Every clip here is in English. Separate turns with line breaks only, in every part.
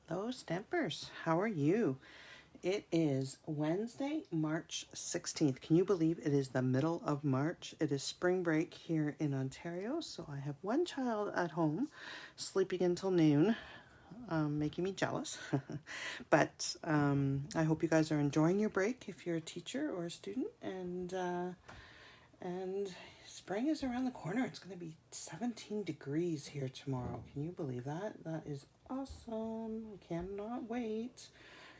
Hello, Stampers. How are you? It is Wednesday, March 16th. Can you believe it is the middle of March? It is spring break here in Ontario, so I have one child at home sleeping until noon, making me jealous. But I hope you guys are enjoying your break if you're a teacher or a student, and spring is around the corner. It's going to be 17 degrees here tomorrow. Can you believe that? That is awesome. I cannot wait.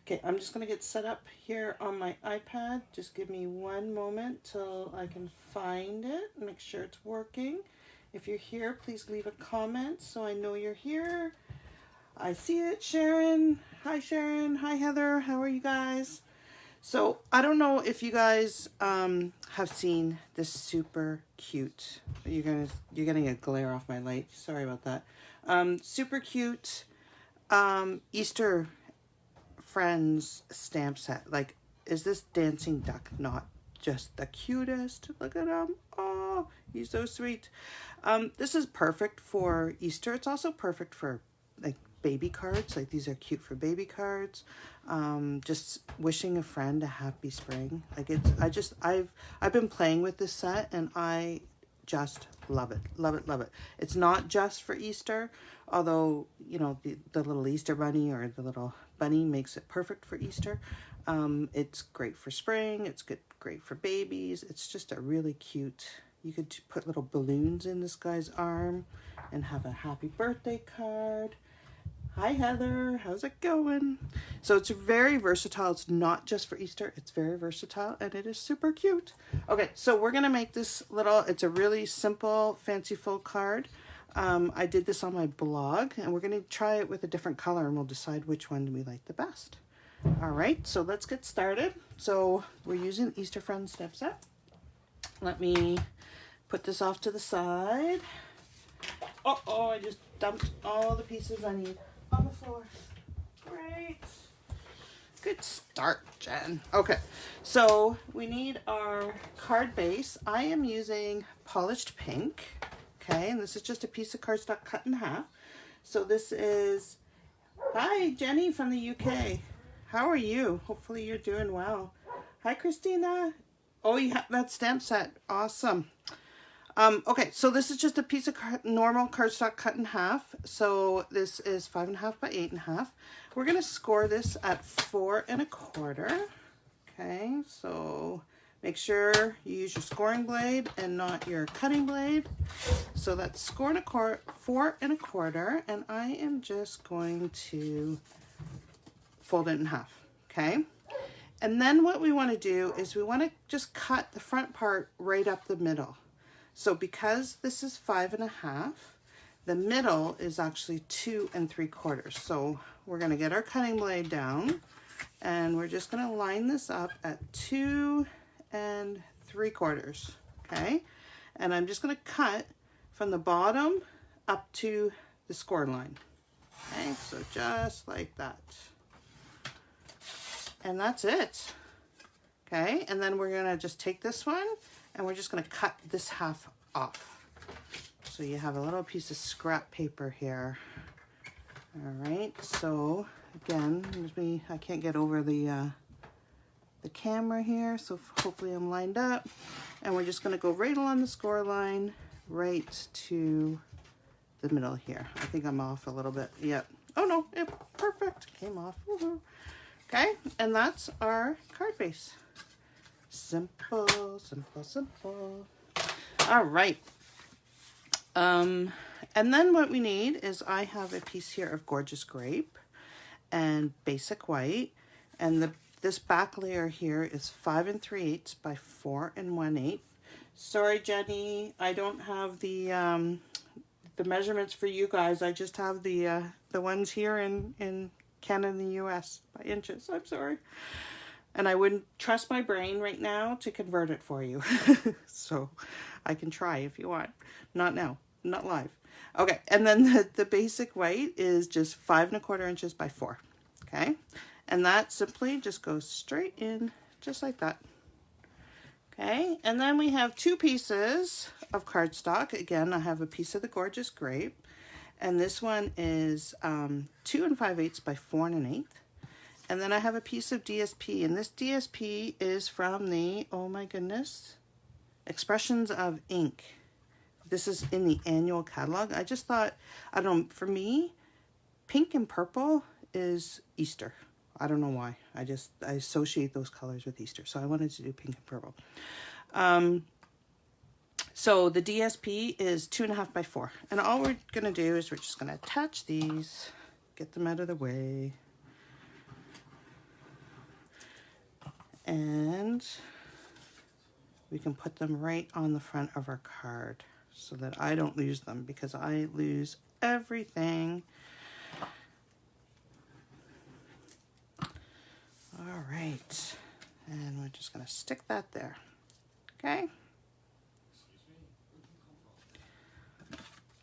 Okay, I'm just going to get set up here on my iPad. Just give me one moment till I can find it and make sure it's working. If you're here, please leave a comment so I know you're here. I see it, Sharon. Hi, Sharon. Hi, Heather. How are you guys? So I don't know if you guys have seen this super cute. You're getting a glare off my light. Sorry about that. Super cute Easter Friends stamp set. Like, is this dancing duck not just the cutest? Look at him. Oh, he's so sweet. This is perfect for Easter. It's also perfect for like baby cards. Like, these are cute for baby cards. Just wishing a friend a happy spring. Like, I've been playing with this set and I just love it. Love it, love it. It's not just for Easter, although, you know, the little Easter bunny or the little bunny makes it perfect for Easter. It's great for spring. It's great for babies. It's just a really cute, you could put little balloons in this guy's arm and have a happy birthday card. Hi, Heather. How's it going? So it's very versatile. It's not just for Easter. It's very versatile and it is super cute. Okay, so we're going to make this little, it's a really simple, fanciful card. I did this on my blog and we're going to try it with a different color and we'll decide which one we like the best. All right, so let's get started. So we're using Easter Friends stamp set. Let me put this off to the side. Oh, I just dumped all the pieces I need on the floor. Great. Good start, Jen. Okay, so we need our card base. I am using polished pink. Okay, and this is just a piece of cardstock cut in half. So this is, hi, Jenny from the UK. How are you? Hopefully you're doing well. Hi, Christina. Oh, you have that stamp set. Awesome. Okay, so this is just a piece of normal cardstock cut in half. So this is 5.5 by 8.5. We're going to score this at 4 1/4. Okay, so make sure you use your scoring blade and not your cutting blade. So that's 4 1/4, and I am just going to fold it in half. Okay, and then what we want to do is we want to just cut the front part right up the middle. So because this is 5 1/2, the middle is actually 2 3/4. So we're going to get our cutting blade down and we're just going to line this up at 2 3/4. Okay, and I'm just going to cut from the bottom up to the score line. Okay, so just like that. And that's it. Okay, and then we're going to just take this one and we're just going to cut this half off. So you have a little piece of scrap paper here. All right, so again, I can't get over the camera here, so hopefully I'm lined up. And we're just going to go right along the score line, right to the middle here. I think I'm off a little bit. Yep. Oh no, perfect. Came off. Woohoo. Okay, and that's our card base. Simple, simple, simple. All right. And then what we need is I have a piece here of Gorgeous Grape and Basic White. And this back layer here is 5 3/8 by 4 1/8. Sorry, Jenny, I don't have the measurements for you guys. I just have the ones here in Canada and the US by inches. I'm sorry. And I wouldn't trust my brain right now to convert it for you. So I can try if you want. Not now, not live. Okay, and then the basic white is just 5 1/4 inches by 4. Okay, and that simply just goes straight in just like that. Okay, and then we have 2 pieces of cardstock. Again, I have a piece of the Gorgeous Grape And this one is 2 5/8 by 4 1/8. And then I have a piece of DSP, and this DSP is from the, oh my goodness, Expressions of Ink. This is in the annual catalog. I just thought, I don't know, for me, pink and purple is Easter. I don't know why. I associate those colors with Easter. So I wanted to do pink and purple. So the DSP is 2 1/2 by 4. And all we're going to do is we're just going to attach these, get them out of the way. And we can put them right on the front of our card so that I don't lose them, because I lose everything. All right, and we're just gonna stick that there, okay?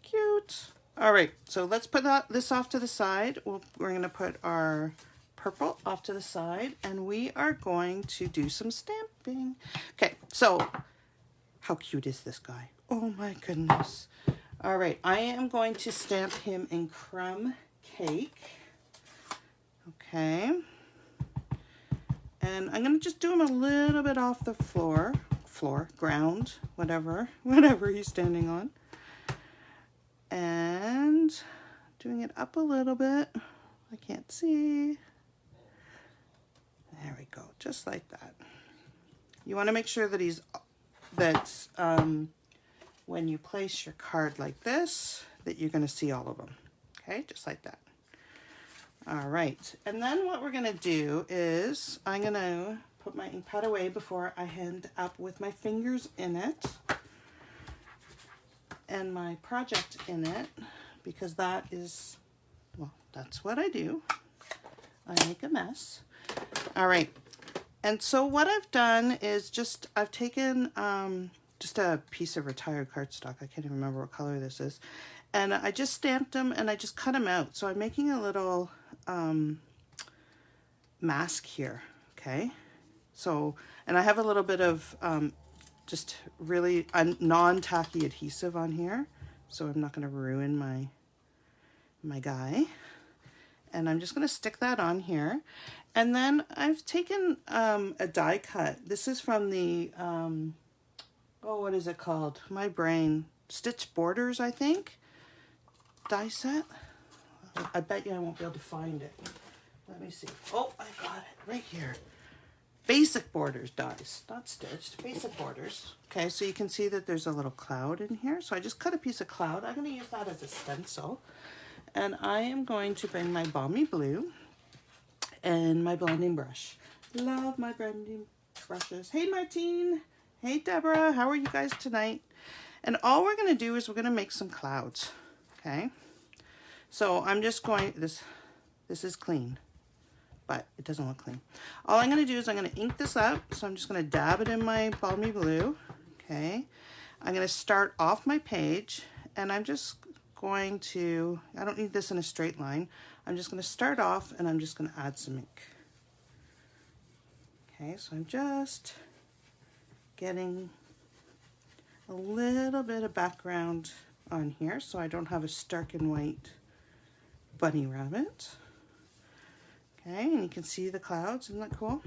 Cute. All right, so let's put this off to the side. We're gonna put our purple off to the side, and we are going to do some stamping. Okay, so how cute is this guy? Oh my goodness. All right, I am going to stamp him in crumb cake. Okay. And I'm going to just do him a little bit off the ground, whatever he's standing on. And doing it up a little bit. I can't see. There we go, just like that. You want to make sure that when you place your card like this, that you're going to see all of them. Okay, just like that. All right, and then what we're going to do is I'm going to put my ink pad away before I end up with my fingers in it and my project in it, because that is, well, that's what I do. I make a mess. All right, and so what I've done is I've taken just a piece of retired cardstock. I can't even remember what color this is. And I just stamped them and I just cut them out. So I'm making a little mask here, okay? So, and I have a little bit of just really non-tacky adhesive on here, so I'm not going to ruin my guy. And I'm just going to stick that on here. And then I've taken a die cut. This is from the, oh, what is it called? My brain. Stitch Borders, I think. Die set. I bet you I won't be able to find it. Let me see. Oh, I got it right here. Basic Borders dies, not stitched. Basic Borders. Okay, so you can see that there's a little cloud in here. So I just cut a piece of cloud. I'm going to use that as a stencil. And I am going to bring my Balmy Blue and my blending brush. Love my blending brushes. Hey, Martine. Hey, Deborah. How are you guys tonight? And all we're going to do is we're going to make some clouds. Okay. So I'm just going, this is clean, but it doesn't look clean. All I'm going to do is I'm going to ink this up. So I'm just going to dab it in my Balmy Blue. Okay. I'm going to start off my page, and I'm just going to, I don't need this in a straight line. I'm just going to start off and I'm just going to add some ink. Okay, so I'm just getting a little bit of background on here so I don't have a stark and white bunny rabbit. Okay, and you can see the clouds, isn't that cool?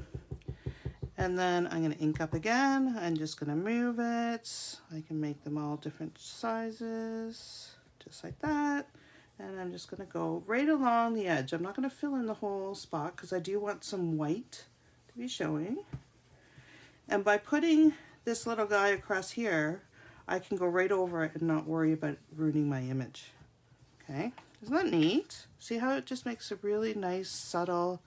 And then I'm going to ink up again. I'm just going to move it. I can make them all different sizes, just like that. And I'm just going to go right along the edge. I'm not going to fill in the whole spot because I do want some white to be showing. And by putting this little guy across here, I can go right over it and not worry about ruining my image. Okay, isn't that neat? See how it just makes a really nice, subtle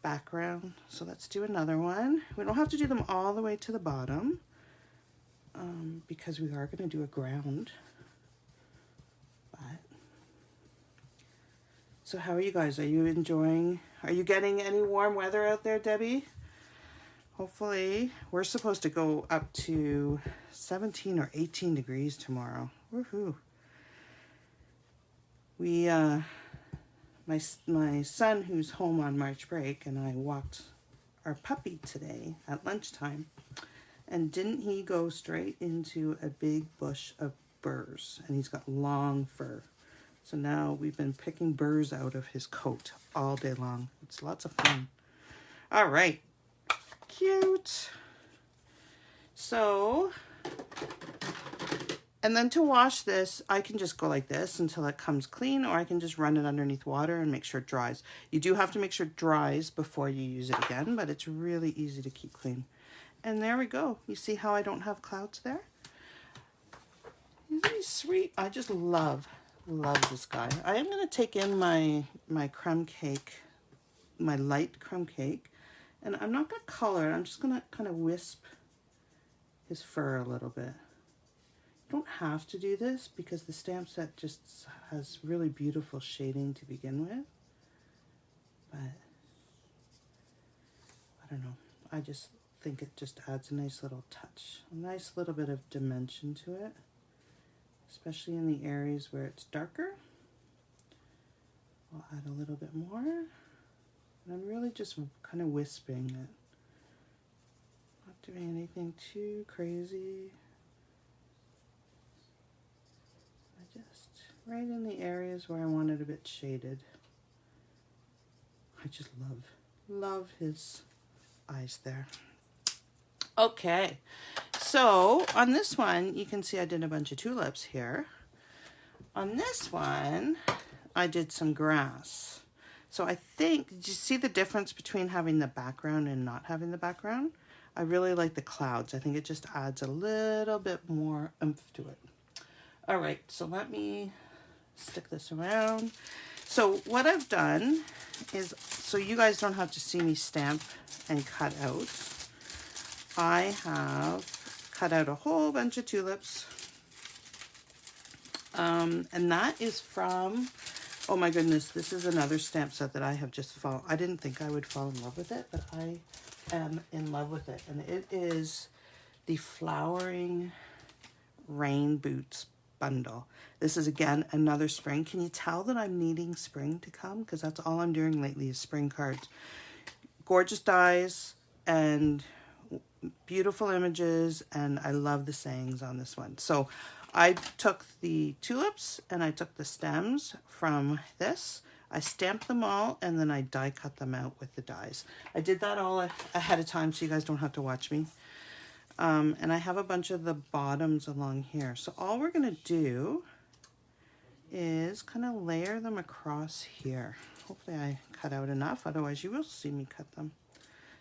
background? So let's do another one. We don't have to do them all the way to the bottom because we are going to do a ground. But so how are you guys? Are you enjoying? Are you getting any warm weather out there, Debbie? Hopefully. We're supposed to go up to 17 or 18 degrees tomorrow. Woohoo. We, my son who's home on March break and I walked our puppy today at lunchtime, and didn't he go straight into a big bush of burrs, and he's got long fur. So now we've been picking burrs out of his coat all day long. It's lots of fun. All right, cute. So, and then to wash this, I can just go like this until it comes clean, or I can just run it underneath water and make sure it dries. You do have to make sure it dries before you use it again, but it's really easy to keep clean. And there we go. You see how I don't have clouds there? Isn't he sweet? I just love this guy. I am going to take in my crumb cake, my light crumb cake, and I'm not going to color it. I'm just going to kind of wisp his fur a little bit. You don't have to do this because the stamp set just has really beautiful shading to begin with, but I don't know. I just think it just adds a nice little touch, a nice little bit of dimension to it, especially in the areas where it's darker. I'll add a little bit more, and I'm really just kind of wisping it. Not doing anything too crazy. I just, right in the areas where I want it a bit shaded. I just love his eyes there. Okay, so on this one, you can see I did a bunch of tulips here. On this one, I did some grass. So I think, did you see the difference between having the background and not having the background? I really like the clouds. I think it just adds a little bit more oomph to it. All right, so let me stick this around. So what I've done is, so you guys don't have to see me stamp and cut out, I have cut out a whole bunch of tulips. And that is from, oh my goodness, this is another stamp set that I have just I didn't think I would fall in love with it, but I am in love with it. And it is the Flowering Rain Boots bundle. This is again another spring. Can you tell that I'm needing spring to come? Because that's all I'm doing lately is spring cards. Gorgeous dies and beautiful images, and I love the sayings on this one. So I took the tulips and I took the stems from this. I stamped them all and then I die cut them out with the dies. I did that all ahead of time so you guys don't have to watch me. And I have a bunch of the bottoms along here. So all we're going to do is kind of layer them across here. Hopefully I cut out enough, otherwise you will see me cut them.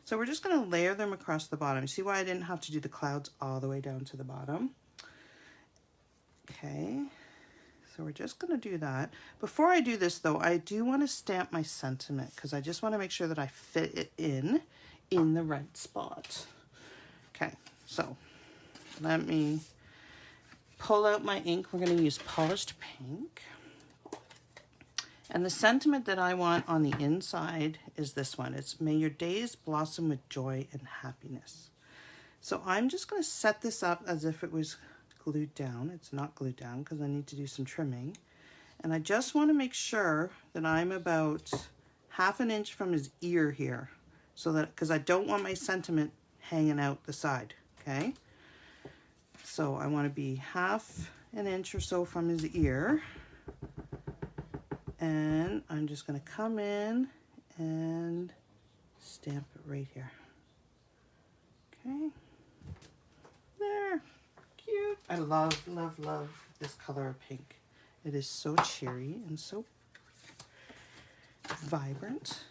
So we're just going to layer them across the bottom. See why I didn't have to do the clouds all the way down to the bottom? Okay, so we're just going to do that. Before I do this though, I do want to stamp my sentiment because I just want to make sure that I fit it in the right spot. Okay, so let me pull out my ink. We're going to use polished pink. And the sentiment that I want on the inside is this one. It's, may your days blossom with joy and happiness. So I'm just going to set this up as if it was glued down. It's not glued down because I need to do some trimming. And I just want to make sure that I'm about 1/2 inch from his ear here. So that, because I don't want my sentiment hanging out the side, okay? So I want to be 1/2 inch or so from his ear. And I'm just going to come in and stamp it right here. Okay. There. Cute. I love this color of pink. It is so cheery and so vibrant.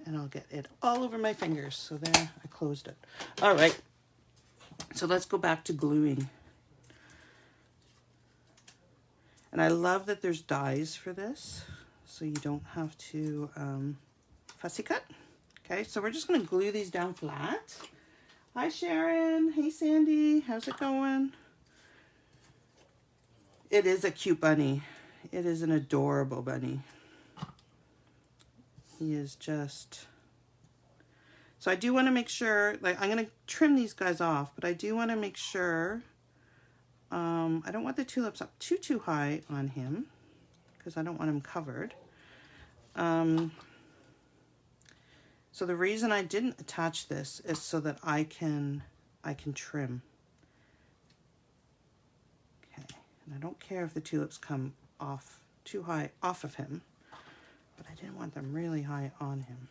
And I'll get it all over my fingers. So there, I closed it. All right. So let's go back to gluing. And I love that there's dies for this, so you don't have to fussy cut. Okay, so we're just going to glue these down flat. Hi Sharon. Hey Sandy. How's it going? It is a cute bunny. It is an adorable bunny. He is just... So I do want to make sure, like, I'm going to trim these guys off, but I do want to make sure I don't want the tulips up too high on him because I don't want him covered. So the reason I didn't attach this is so that I can trim. Okay, and I don't care if the tulips come off too high off of him, but I didn't want them really high on him.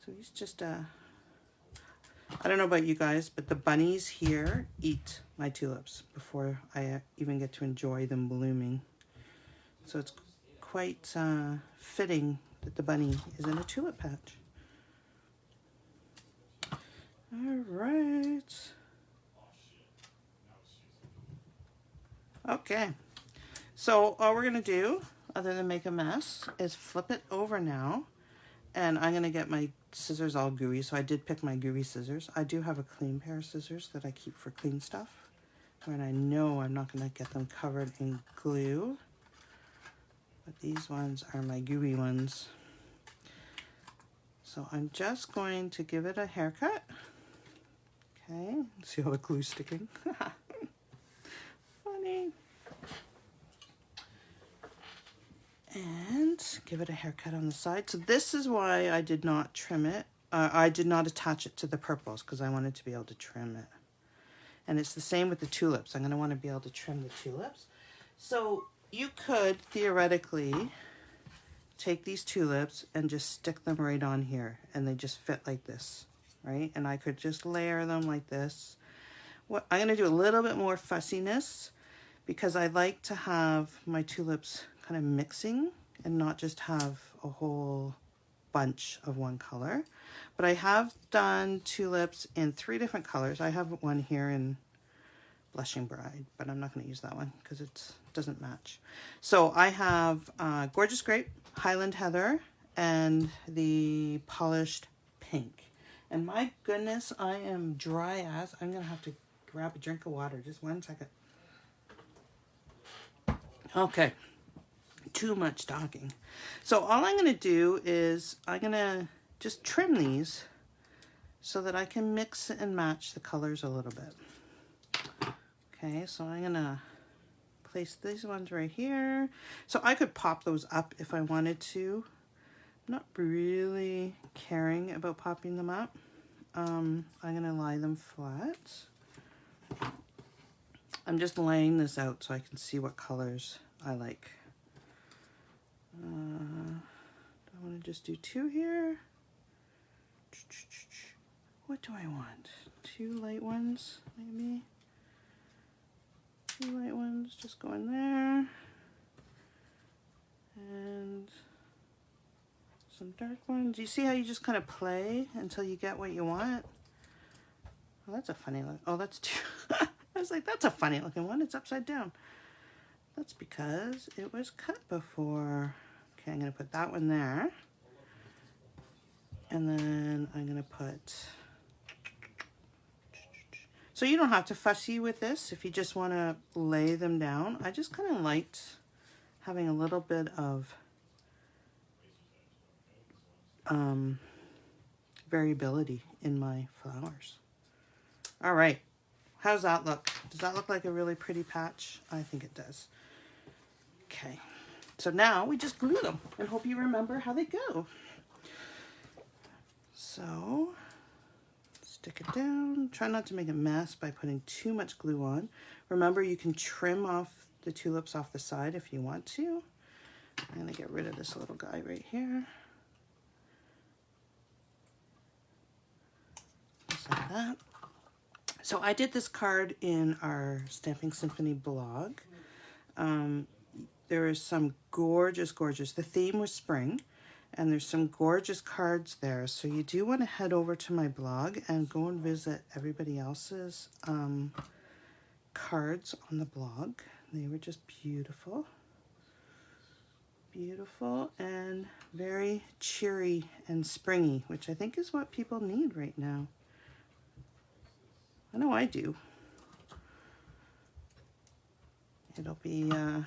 So he's just I don't know about you guys, but the bunnies here eat my tulips before I even get to enjoy them blooming. So it's quite fitting that the bunny is in a tulip patch. All right. Okay. So all we're going to do, other than make a mess, is flip it over now. And I'm going to get my scissors all gooey. So I did pick my gooey scissors. I do have a clean pair of scissors that I keep for clean stuff, when I know I'm not going to get them covered in glue. But these ones are my gooey ones. So I'm just going to give it a haircut. Okay, see all the glue sticking? Funny. And give it a haircut on the side. So this is why I did not trim it. I did not attach it to the purples because I wanted to be able to trim it. And it's the same with the tulips. I'm going to want to be able to trim the tulips. So you could theoretically take these tulips and just stick them right on here, and they just fit like this, right? And I could just layer them like this. What I'm going to do a little bit more fussiness because I like to have my tulips kind of mixing and not just have a whole bunch of one color. But I have done tulips in 3 different colors. I have one here in Blushing Bride, but I'm not going to use that one because it doesn't match. So I have Gorgeous Grape, Highland Heather, and the Polished Pink. And my goodness, I am dry as. I'm going to have to grab a drink of water. Just 1 second. Okay. Too much talking. So all I'm going to do is I'm going to just trim these so that I can mix and match the colors a little bit. Okay, so I'm going to place these ones right here. So I could pop those up if I wanted to. I'm not really caring about popping them up. I'm going to lie them flat. I'm just laying this out so I can see what colors I like. I want to just do 2 here. What do I want? 2 light ones, maybe? 2 light ones, just go in there. And some dark ones. You see how you just kind of play until you get what you want? Oh, that's a funny look. Oh, that's 2. I was like, that's a funny looking one. It's upside down. That's because it was cut before. Okay, I'm going to put that one there. And then I'm going to put... So you don't have to fussy with this if you just want to lay them down. I just kind of liked having a little bit of variability in my flowers. All right. How's that look? Does that look like a really pretty patch? I think it does. Okay. So now we just glue them and hope you remember how they go. So stick it down. Try not to make a mess by putting too much glue on. Remember, you can trim off the tulips off the side if you want to. I'm going to get rid of this little guy right here. Just like that. So I did this card in our Stamping Symphony blog. There is some gorgeous, the theme was spring, and there's some gorgeous cards there. So you do want to head over to my blog and go and visit everybody else's cards on the blog. They were just beautiful. Beautiful and very cheery and springy, which I think is what people need right now. I know I do. It'll be, do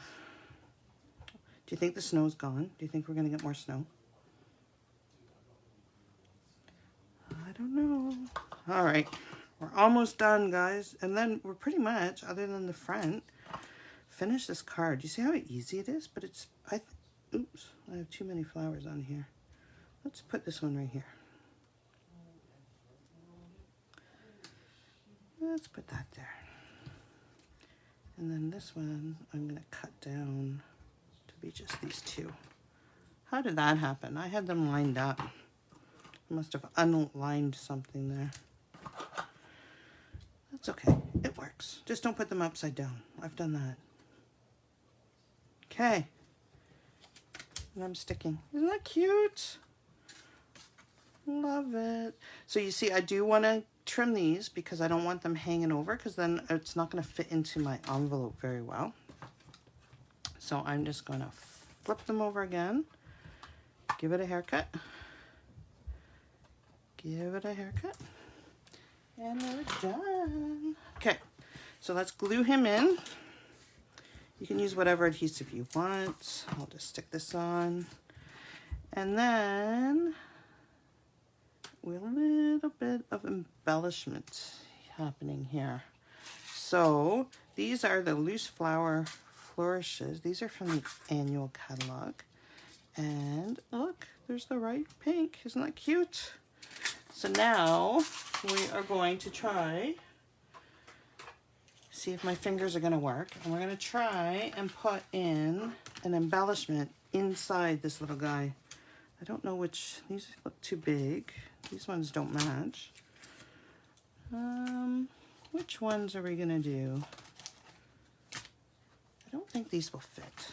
you think the snow's gone? Do you think we're going to get more snow? I don't know. All right. We're almost done, guys. And then we're pretty much, other than the front, finish this card. You see how easy it is? But it's, oops, I have too many flowers on here. Let's put this one right here. Let's put that there. And then this one, I'm going to cut down to be just these two. How did that happen? I had them lined up. I must have unlined something there. That's okay. It works. Just don't put them upside down. I've done that. Okay. And I'm sticking. Isn't that cute? Love it. So you see, I do want to trim these because I don't want them hanging over, because then it's not going to fit into my envelope very well. So I'm just going to flip them over again. Give it a haircut. Give it a haircut. And we're done. Okay, so let's glue him in. You can use whatever adhesive you want. I'll just stick this on. And then we have a little bit of embellishment happening here. So these are the loose flower flourishes. These are from the annual catalog. And look, there's the right pink. Isn't that cute? So now we are going to try, see if my fingers are going to work. And we're going to try and put in an embellishment inside this little guy. I don't know which, these look too big. These ones don't match. Which ones are we going to do? I don't think these will fit.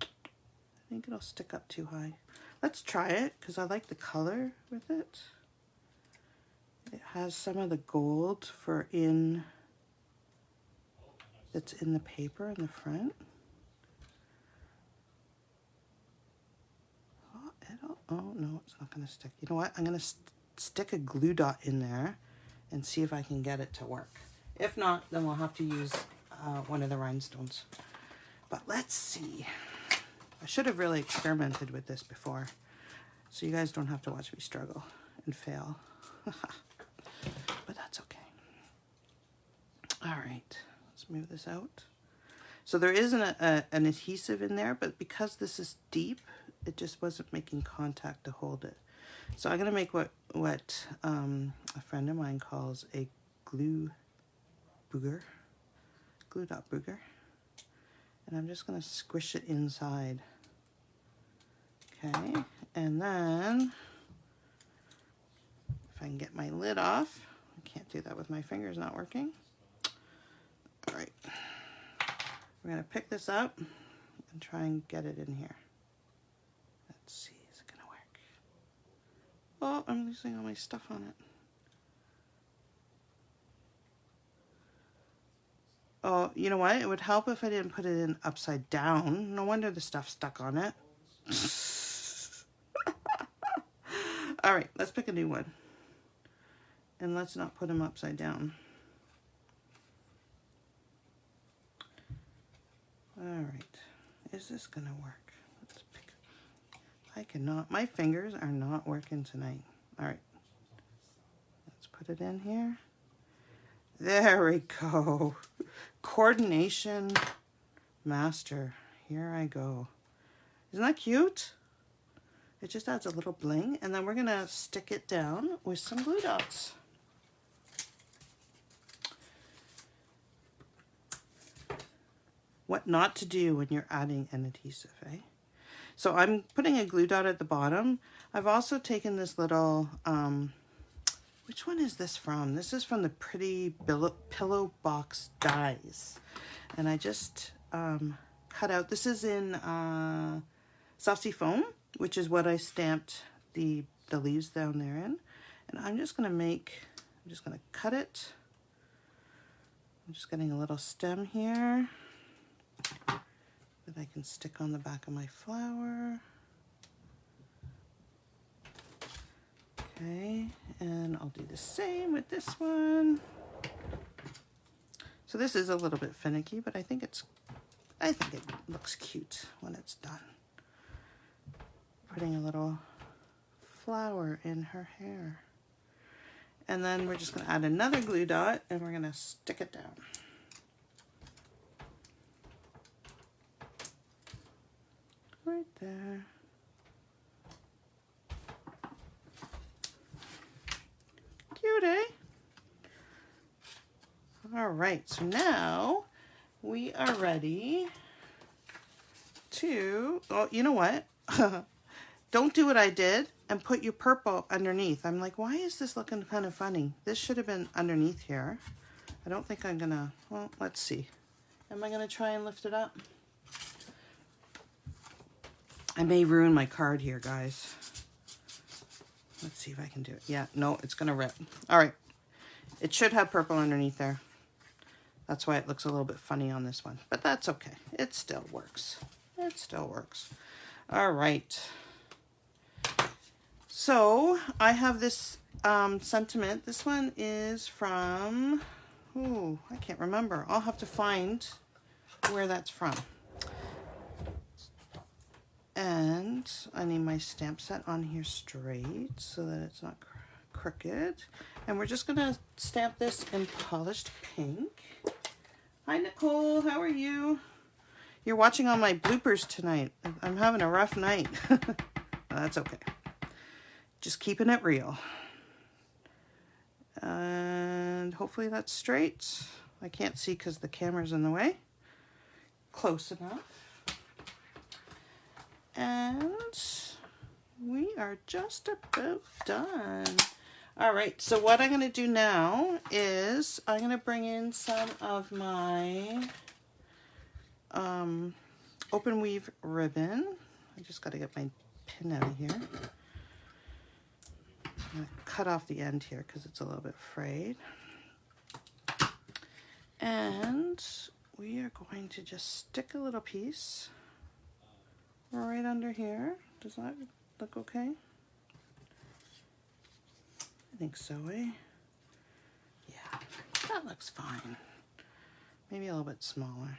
I think it'll stick up too high. Let's try it, because I like the color with it. It has some of the gold that's in the paper in the front. Oh no, it's not going to stick. You know what? I'm going to stick a glue dot in there and see if I can get it to work. If not, then we'll have to use one of the rhinestones. But let's see. I should have really experimented with this before, so you guys don't have to watch me struggle and fail. But that's okay. All right, let's move this out. So there is an adhesive in there, but because this is deep, it just wasn't making contact to hold it. So I'm going to make what a friend of mine calls a glue dot booger. And I'm just going to squish it inside. Okay, and then if I can get my lid off, I can't do that with my fingers not working. All right, we're going to pick this up and try and get it in here. Let's see, is it going to work? Oh, I'm losing all my stuff on it. Oh, you know what? It would help if I didn't put it in upside down. No wonder the stuff stuck on it. All right, let's pick a new one. And let's not put them upside down. All right, is this gonna work? Let's pick. I cannot, my fingers are not working tonight. All right, let's put it in here. There we go. Coordination master. Here I go. Isn't that cute? It just adds a little bling, and then we're gonna stick it down with some glue dots. What not to do when you're adding an adhesive, eh? So I'm putting a glue dot at the bottom. I've also taken this little, which one is this from? This is from the Pretty Pillowbox dies. And I just cut out, this is in Saucy Foam, which is what I stamped the leaves down there in. And I'm just gonna cut it. I'm just getting a little stem here that I can stick on the back of my flower. Okay, and I'll do the same with this one. So this is a little bit finicky, but I think it looks cute when it's done. Putting a little flower in her hair. And then we're just going to add another glue dot and we're going to stick it down. Right there. Cute, eh? All right, so now we are ready to, oh, you know what? Don't do what I did and put your purple underneath. I'm like, why is this looking kind of funny? This should have been underneath here. I don't think I'm gonna, well, let's see. Am I gonna try and lift it up? I may ruin my card here, guys. Let's see if I can do it. Yeah, no, it's gonna rip. All right, it should have purple underneath there. That's why it looks a little bit funny on this one, but that's okay. It still works. It still works. All right. So I have this sentiment. This one is from, oh, I can't remember. I'll have to find where that's from. And I need my stamp set on here straight so that it's not crooked. And we're just gonna stamp this in polished pink. Hi Nicole, how are you? You're watching all my bloopers tonight. I'm having a rough night. That's okay. Just keeping it real. And hopefully that's straight. I can't see because the camera's in the way. Close enough. And we are just about done. All right, so what I'm going to do now is I'm going to bring in some of my open weave ribbon. I just got to get my pin out of here. I'm going to cut off the end here because it's a little bit frayed. And we are going to just stick a little piece right under here. Does that look okay? I think so, eh? Yeah, that looks fine. Maybe a little bit smaller.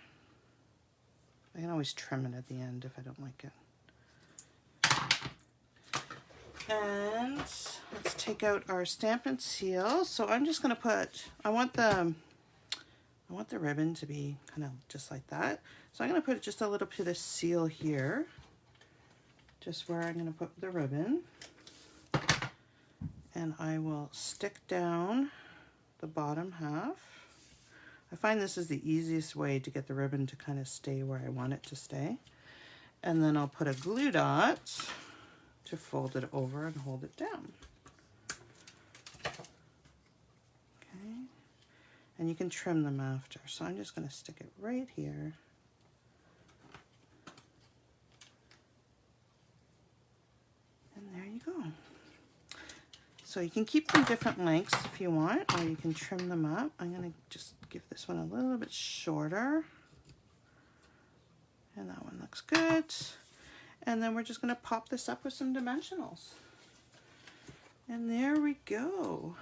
I can always trim it at the end if I don't like it. And let's take out our stamp and seal. So I'm just gonna put, I want the ribbon to be kind of just like that. So I'm gonna put just a little bit of seal here, just where I'm gonna put the ribbon. And I will stick down the bottom half. I find this is the easiest way to get the ribbon to kind of stay where I want it to stay. And then I'll put a glue dot to fold it over and hold it down. Okay. And you can trim them after. So I'm just going to stick it right here. And there you go. So you can keep them different lengths if you want, or you can trim them up. I'm going to just give this one a little bit shorter. And that one looks good. And then we're just going to pop this up with some dimensionals. And there we go.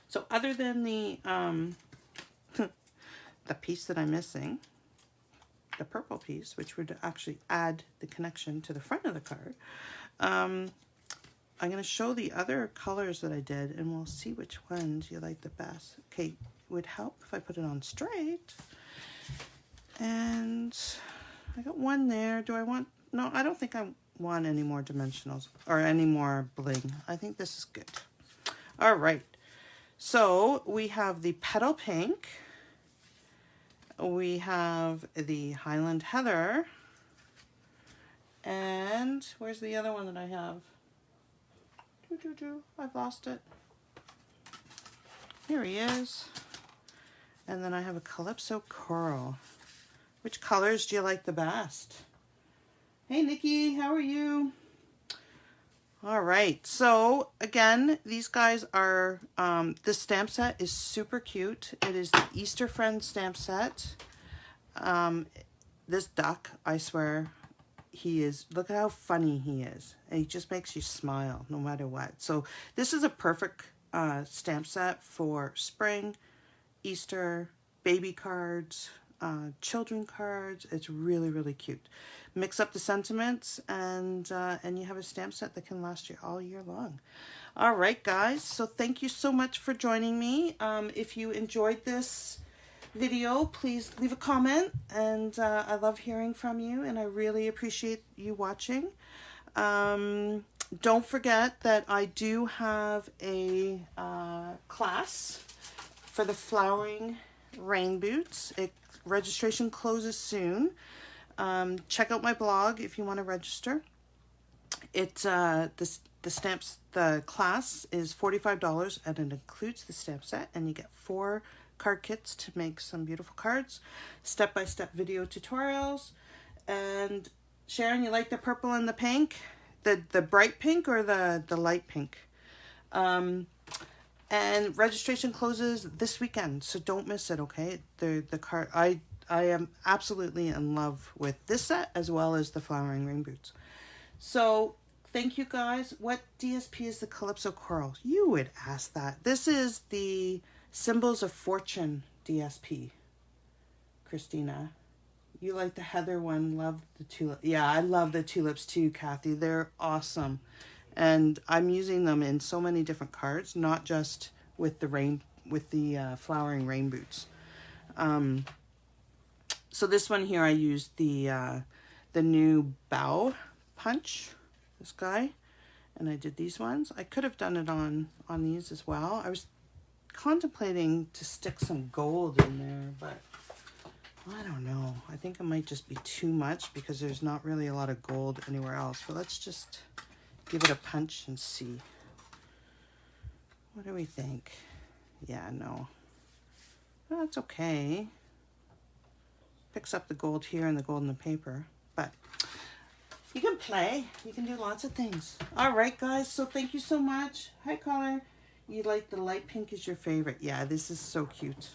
So other than the the piece that I'm missing, the purple piece, which would actually add the connection to the front of the card, I'm going to show the other colors that I did, and we'll see which ones you like the best. Okay, it would help if I put it on straight. And I got one there. Do I want, no, I don't think I want any more dimensionals or any more bling. I think this is good. All right. So we have the Petal Pink. We have the Highland Heather. And where's the other one that I have? I've lost it. Here he is. And then I have a Calypso Coral. Which colors do you like the best? Hey Nikki, how are you? All right, so again, these guys are, this stamp set is super cute. It is the Easter Friends stamp set. This duck, I swear, he is, look at how funny he is. And he just makes you smile no matter what. So this is a perfect stamp set for spring, Easter, baby cards, children cards. It's really, really cute. Mix up the sentiments and you have a stamp set that can last you all year long. All right, guys. So thank you so much for joining me. If you enjoyed this video, please leave a comment, and I love hearing from you, and I really appreciate you watching. Don't forget that I do have a class for the flowering rain boots. Registration closes soon. Check out my blog if you want to register. The class is $45 and it includes the stamp set, and you get 4 card kits to make some beautiful cards, step-by-step video tutorials. And Sharon, you like the purple and the pink? The bright pink or the light pink? And registration closes this weekend, so don't miss it, okay? The card, I am absolutely in love with this set as well as the flowering rain boots. So thank you guys. What DSP is the Calypso Coral? You would ask that. This is the Symbols of Fortune DSP. Christina, you like the heather one, love the tulip. Yeah, I love the tulips too, Kathy. They're awesome. And I'm using them in so many different cards, not just with the flowering rain boots. So this one here, I used the new Bough Punch, this guy, and I did these ones. I could have done it on these as well. I was contemplating to stick some gold in there, but I don't know. I think it might just be too much because there's not really a lot of gold anywhere else. But let's just give it a punch and see. What do we think? Yeah, no. That's okay. Picks up the gold here and the gold in the paper, but you can play. You can do lots of things. All right, guys. So thank you so much. Hi, caller. You like the light pink is your favorite. Yeah, this is so cute.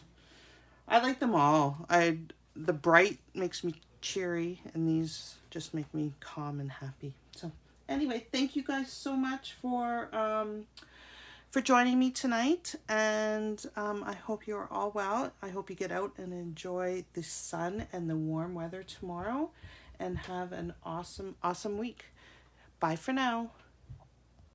I like them all. The bright makes me cheery, and these just make me calm and happy. So anyway, thank you guys so much for joining me tonight, and I hope you're all well. I hope you get out and enjoy the sun and the warm weather tomorrow, and have an awesome week. Bye for now.